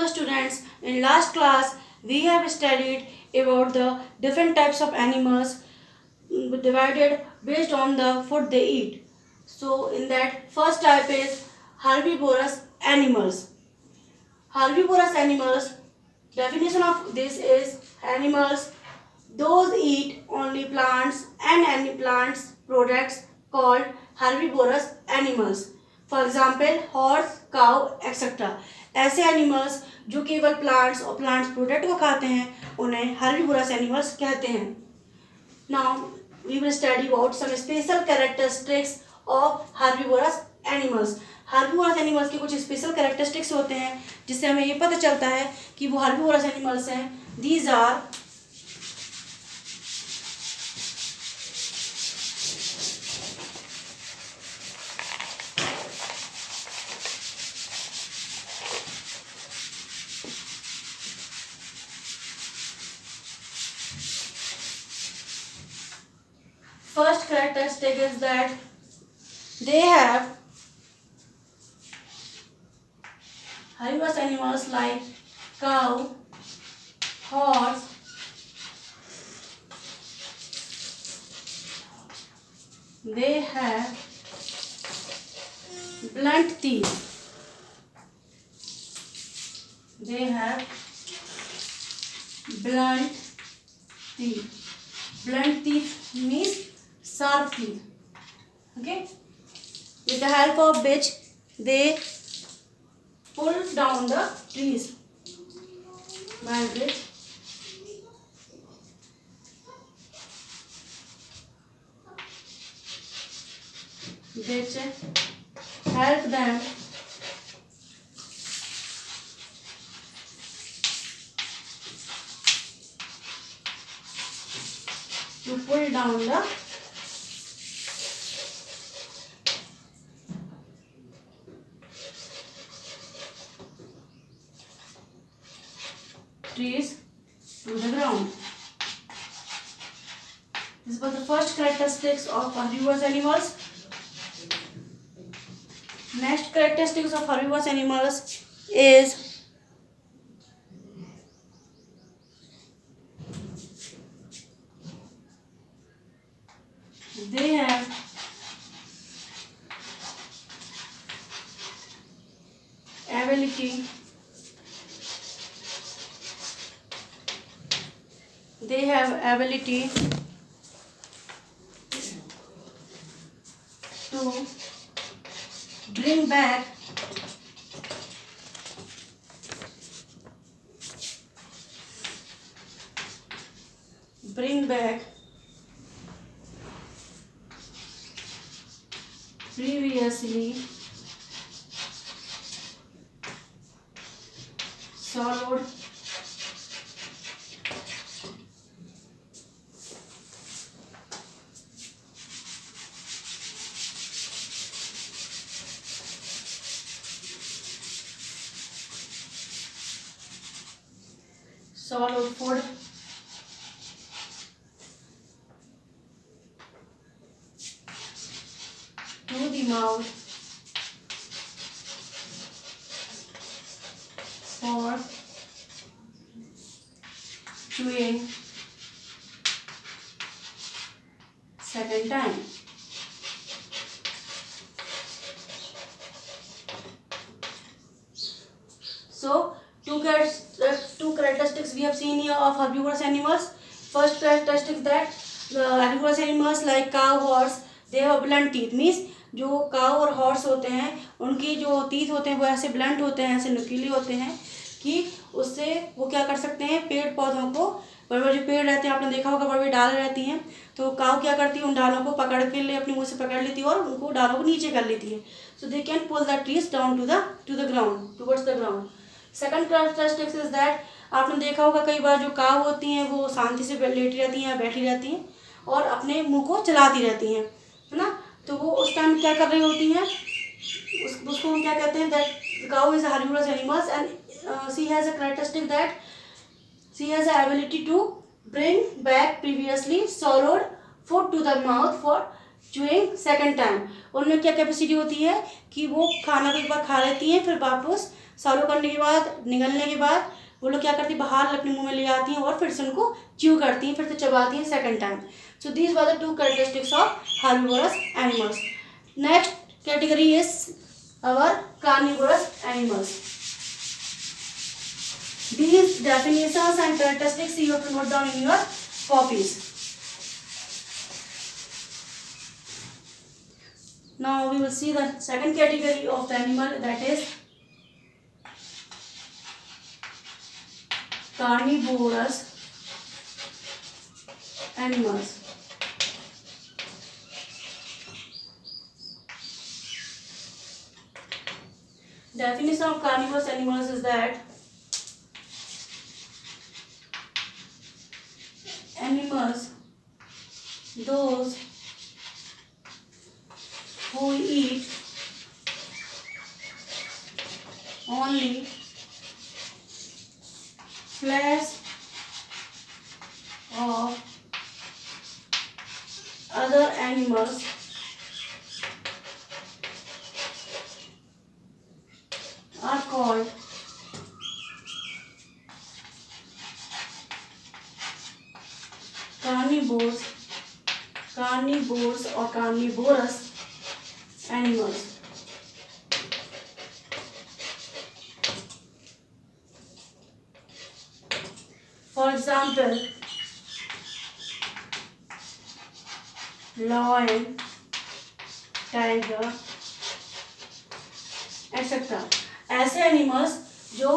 the students, in last class we have studied about the different types of animals divided based on the food they eat. So in that first type is herbivorous animals. Herbivorous animals, definition of this is animals those eat only plants and any plants products called herbivorous animals. For example, horse, cow, etc. ऐसे animals जो केवल plants और plants product को खाते हैं उन्हें herbivores animals कहते हैं. Now we will study about some special characteristics of herbivorous animals. Herbivores animals के कुछ स्पेशल कैरेक्टरिस्टिक्स होते हैं जिससे हमें ये पता चलता है कि वो हर्बिवोरस एनिमल्स हैं. These are first characteristic is that they have herbivorous animals like cow, horse, they have blunt teeth. They have blunt teeth. Blunt teeth means sharp teeth. Okay, with the help of which they pull down the trees, by which help them to pull down the trees to the ground. This was the first characteristics of herbivorous animals. Next characteristics of herbivorous animals is they have ability to bring back previously swallowed food to the mouth for chewing second time. So two characteristics we have seen here of herbivorous animals. First characteristic that the herbivorous animals like cow, horse, they have blunt teeth. Means जो काव और horse होते हैं उनकी जो teeth होते हैं वो ऐसे ब्लंट होते हैं, ऐसे नुकीले होते हैं कि उससे वो क्या कर सकते हैं, पेड़ पौधों को, बड़े बड़े जो पेड़ रहते हैं आपने देखा होगा बड़े बड़े डाल रहती हैं, तो काव क्या करती है उन डालों को पकड़ के ले अपने मुँह से पकड़ लेती है और उनको डालों को नीचे कर लेती है. So they can pull the trees down to the ground, towards the ground. Second characteristics is that आपने देखा होगा कई बार जो काव होती हैं वो शांति से लेटी रहती हैं या बैठी रहती हैं और अपने मुंह को चलाती रहती हैं, है ना. तो वो उस टाइम क्या कर रही होती हैं, उसको हम क्या कहते हैं, that cow is herbivorous animals and she has a characteristic that she has a ability to bring back previously swallowed food to the mouth for chewing second time. उनमें क्या कैपेसिटी होती है कि वो खाना को एक बार खा लेती हैं फिर वापस सॉलो करने के बाद, निगलने के बाद वो लोग क्या करती है, बाहर अपने मुंह में ले आती हैं और फिर से उनको च्यू करती हैं, फिर से चबाती हैं second time. So these were the two characteristics of herbivores animals. Next category is our carnivorous animals. These definitions and characteristics you have to note down in your copies. Now we will see the second category of the animal, that is carnivorous animals. Definition of carnivorous animals is that animals, those who eat only flesh of other animals are called carnivores or carnivorous animals. For example, lion, tiger, etc. ऐसे animals जो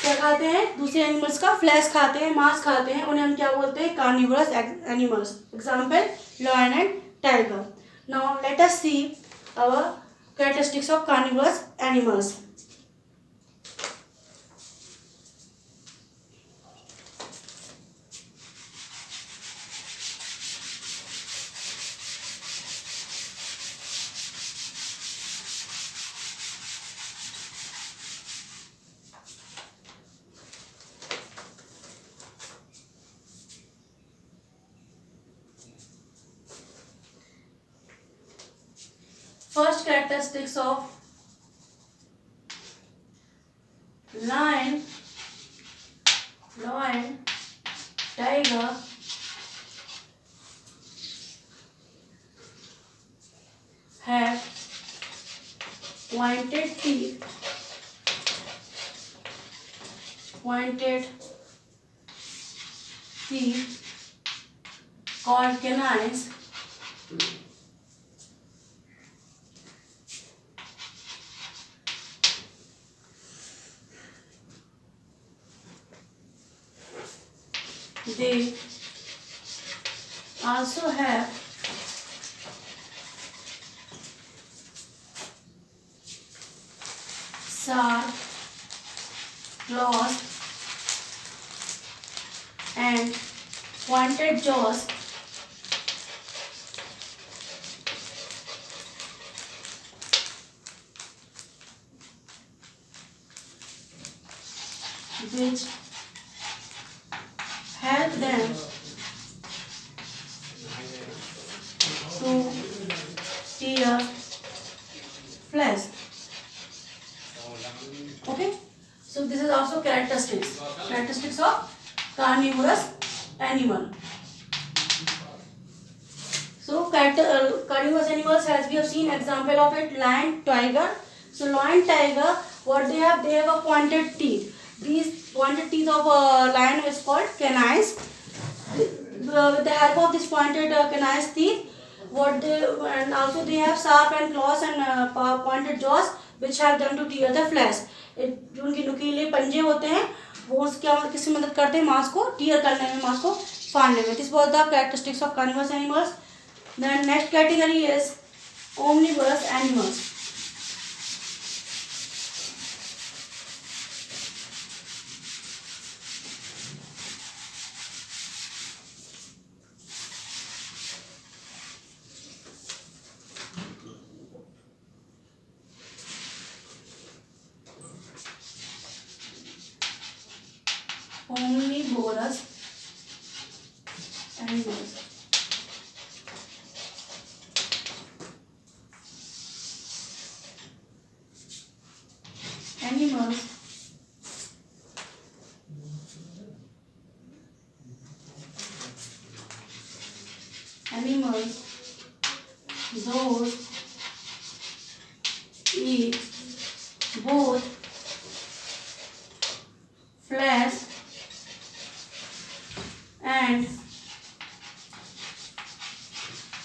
क्या खाते हैं, दूसरे animals का flash खाते हैं, मांस खाते हैं, उन्हें हम क्या बोलते हैं, carnivorous animals. Example lion and tiger. Now let us see our characteristics of carnivorous animals. First characteristics of lion, tiger, have pointed teeth, called canines. They also have sharp claws and pointed jaws which help them to tear flesh. Okay, so this is also characteristics of carnivorous animal. So carnivorous animals, as we have seen example of it, lion, tiger. So lion, tiger, what they have a pointed teeth. These pointed teeth of a lion is called canines. With the help of this pointed canines teeth, and also they have sharp and claws and pointed jaws which help them to tear the flesh. जो उनके नुकीले पंजे होते हैं वो क्या किसकी मदद करते हैं, मांस को टीयर करने में, मांस को फाड़ने में. This was the characteristics of carnivorous animals. Then next category is omnivorous animals. Omnivorous animals. animals those eat both flesh and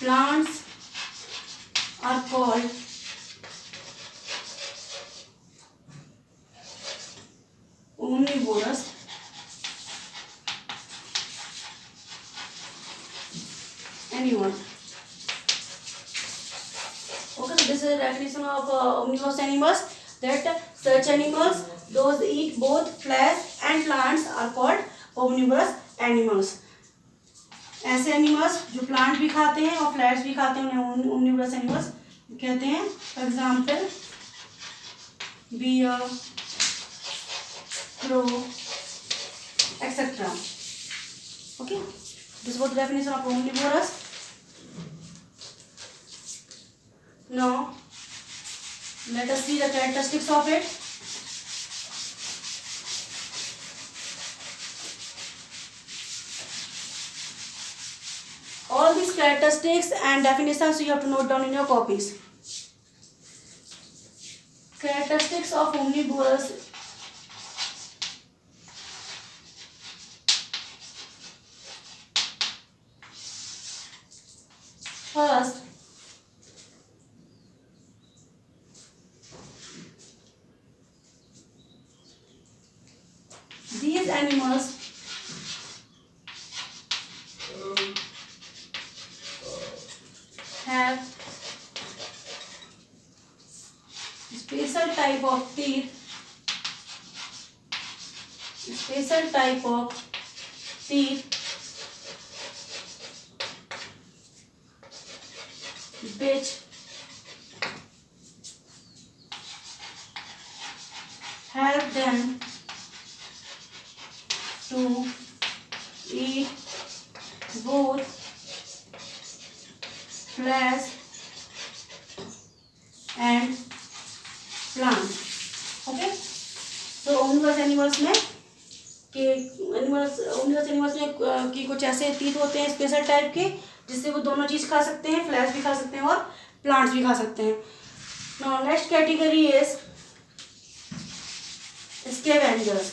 plants are called omnivorous animals. Okay, so this is a definition of omnivorous animals, that such animals those eat both flesh and plants are called omnivorous animals. ऐसे animals जो plant भी खाते हैं और flash भी खाते हैं उन्हें ओमनिवोरस एनिमल्स कहते हैं. For example bear, crow, etc. Okay, this was the definition of omnivorous. Now let us see the characteristics of it. All these characteristics and definitions you have to note down in your copies. Characteristics of omnivorous. First, these animals have special type of teeth, which help them to eat both flesh and plant. Okay, so omnivorous animals में कि कुछ ऐसे teeth होते हैं special type के जिससे वो दोनों चीज खा सकते हैं, फ्लैश भी खा सकते हैं और प्लांट्स भी खा सकते हैं. Now next category is scavengers.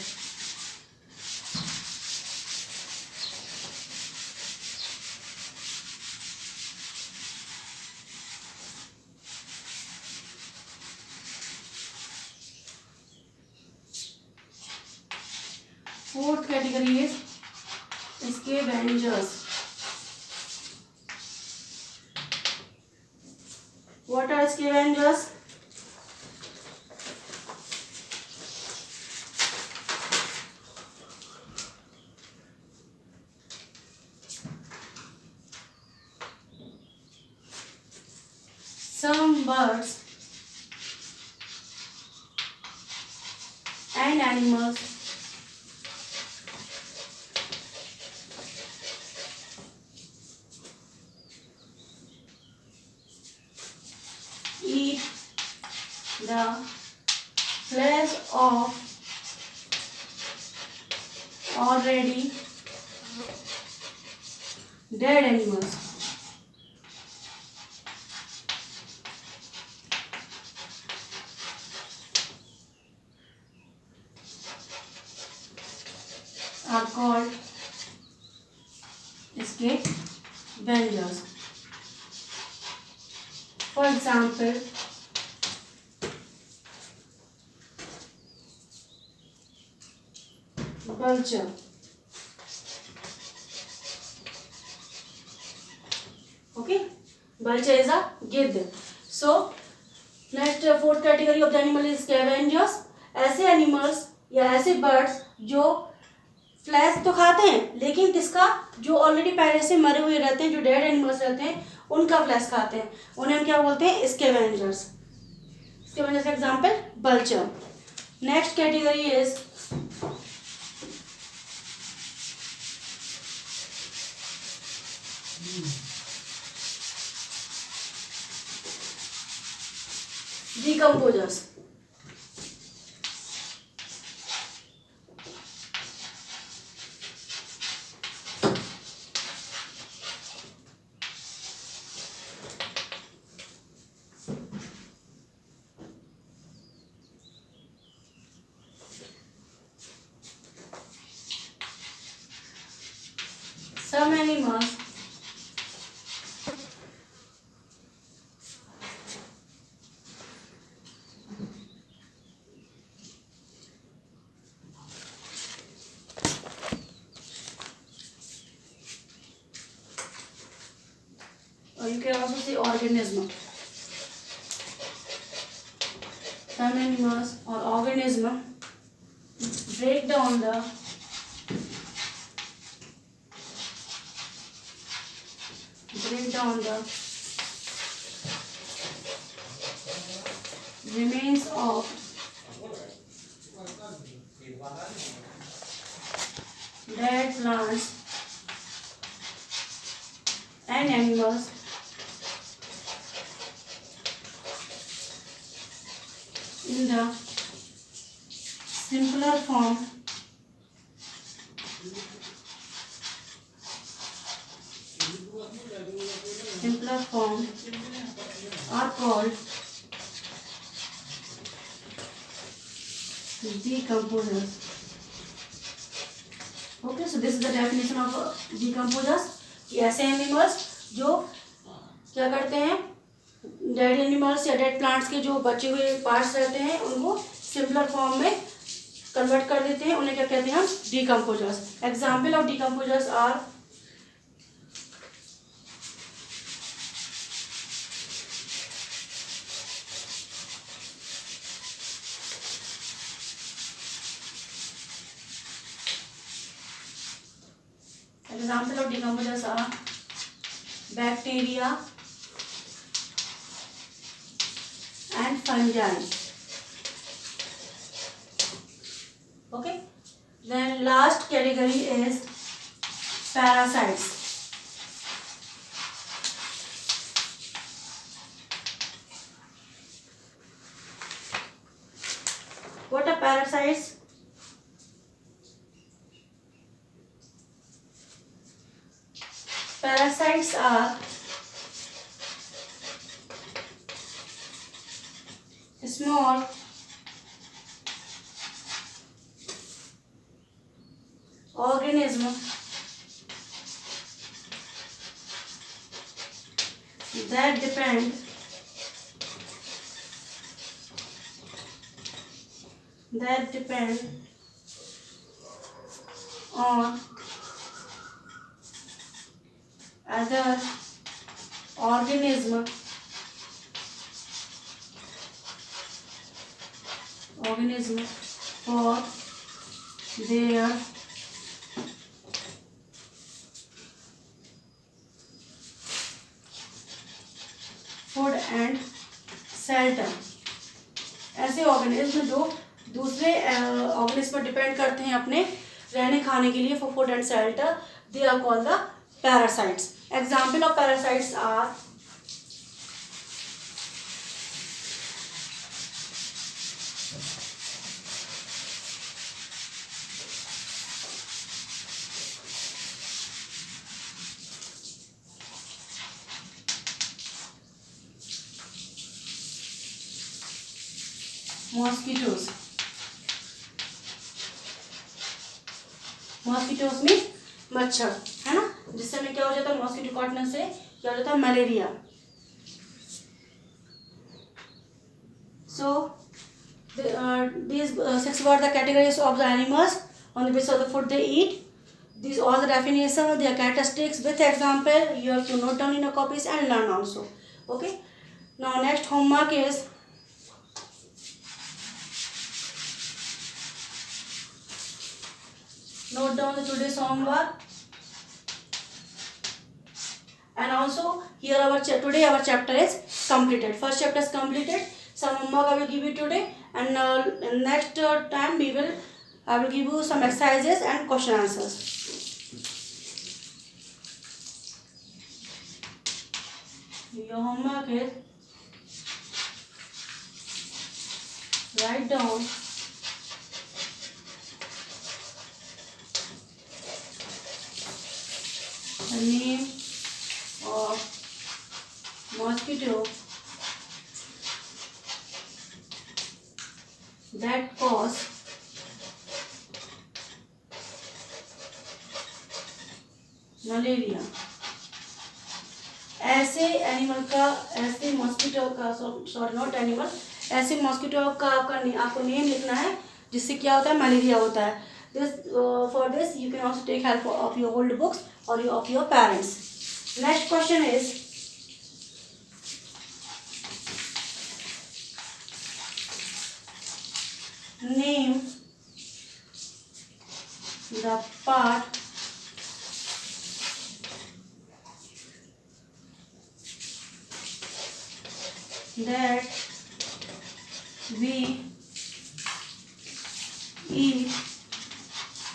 Fourth category is scavengers. What are scavengers? Some birds and animals eat the flesh of already dead animals. Are called scavengers. For example, vulture. Okay, vulture is a gidd. So next fourth category of the animal is scavengers. ऐसे animals या ऐसे birds जो flash तो खाते हैं लेकिन किसका, जो ऑलरेडी पहले से मरे हुए रहते हैं, जो डेड एनिमल्स रहते हैं उनका फ्लैश खाते हैं, उन्हें हम क्या बोलते हैं, scavengers. Scavengers example vulture. Next category is decomposers. Some animals or you can also say organism. Some animals or organism break down the remains of dead plants and animals in the simpler form are called decomposers. Okay, so this is the definition of decomposers. कि ऐसे animals जो क्या करते हैं, dead animals या dead plants के जो बचे हुए पार्ट्स रहते हैं उनको सिंपलर फॉर्म में कन्वर्ट कर देते हैं, उन्हें क्या कहते हैं हम, decomposers. Example of decomposers are bacteria and fungi. Okay, then last category is parasites. What are parasites? Parasites are small organism that depend on other organism for their food and shelter. ऐसे organism जो दूसरे organism पर depend करते हैं अपने रहने खाने के लिए for food and shelter, they are called the parasites. Example of parasites are mosquitoes. Mosquitoes mean मच्छर, है ना, जिससे हमें क्या हो जाता है, मॉस्किटो काटने से क्या हो जाता है, malaria. So these six were the categories of the animals on the basis of the food they eat. These all the definition of their characteristics with example you have to note down in your copies and learn also. Okay, now next homework is note down the today's homework, and also here our today our chapter is completed. First chapter is completed. Some homework I will give you today, and next time I will give you some exercises and question answers. Your homework is write down the name of mosquito that cause malaria. ऐसे animal का, ऐसे mosquito का, sorry not animal, ऐसे mosquito का आपको name लिखना है जिससे क्या होता है, मलेरिया होता है। This for this you can also take help of your old books और of your parents. Next question is, name the part that we eat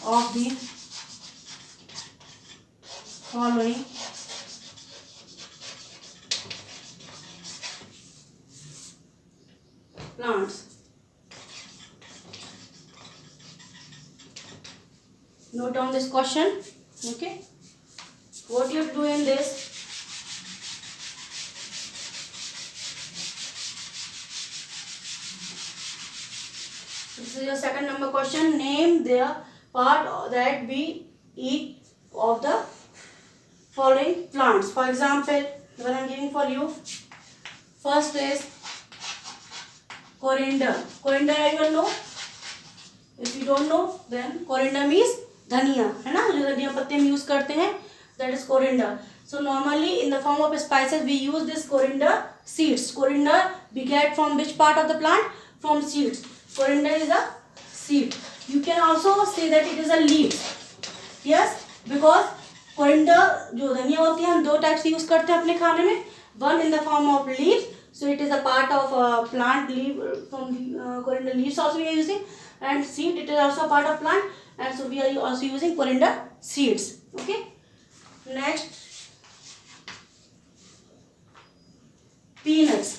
of the following plants. Note down this question. Okay, what you have to do in this, this is your second number question. Name the part that we eat of the following plants. For example, what I am giving for you, first is coriander. Coriander everyone know? If you don't know, then coriander means धनिया, है ना, जो धनिया पत्ते में use करते हैं, that is coriander. So normally in the form of spices we use this coriander seeds. Coriander we get from which part of the plant? From seeds. Coriander is a seed. You can also say that it is a leaf. Yes, because coriander जो धनिया होती है हम दो type से use करते हैं अपने खाने में. One in the form of leaf, so it is a part of plant leaf, from coriander leaves also we are using, and seed, it is also a part of plant, and so we are also using coriander seeds. Okay, next, peanuts.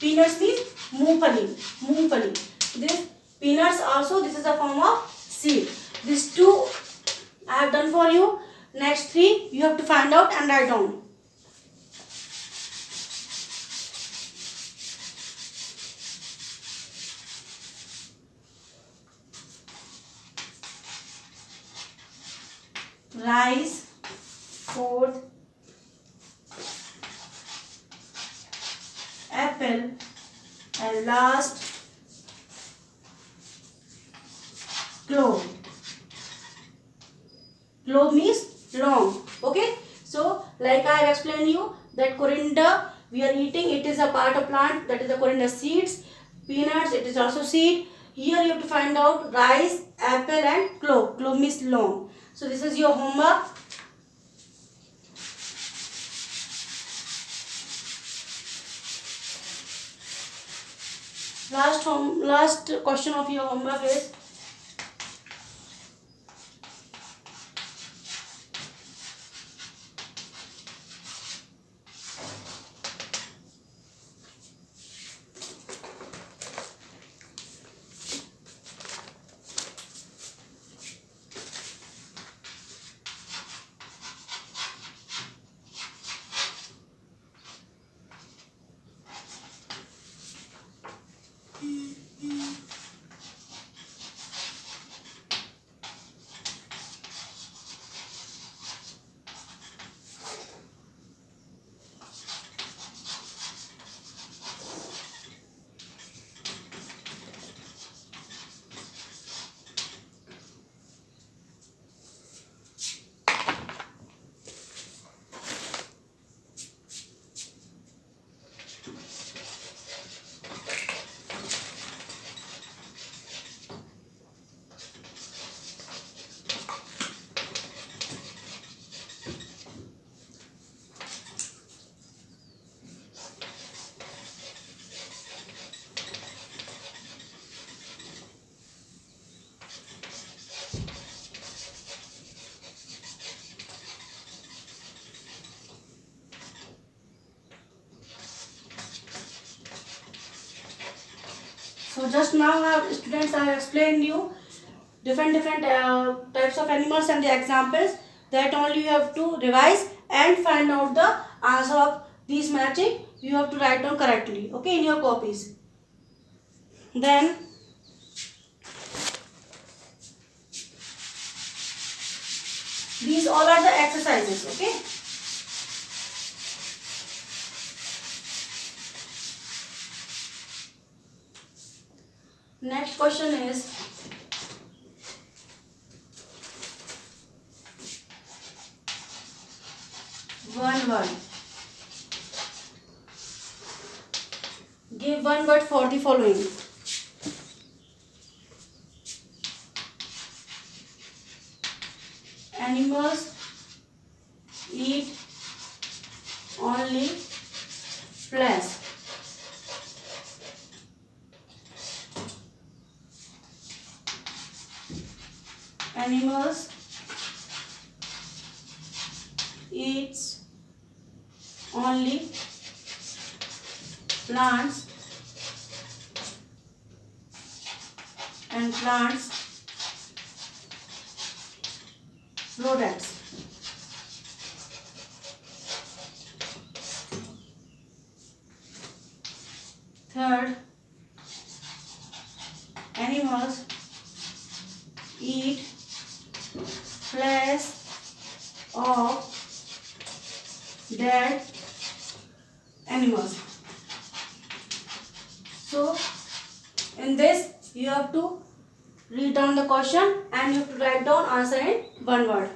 Peanuts means मूंगफली. मूंगफली, this peanuts also, this is a form of seed. These two I have done for you. Next three you have to find out and write down. Rice, fourth, apple, and last clove. Clove means long. Okay, so like I have explained you that coriander we are eating, it is a part of plant, that is the coriander seeds. Peanuts, it is also seed. Here you have to find out rice, apple, and clove. Clove means long. So this is your homework. Last question of your homework is, so just now students I have explained you different types of animals and the examples, that only you have to revise and find out the answer of these matching. You have to write down correctly, okay, in your copies. Then These all are the exercises. Okay. Next question is one word. Give one word for the following. Animals eat only flesh. Animals eats only plants, and plants products. Third, animals eat flesh of dead animals. So in this you have to read down the question and you have to write down answer in one word.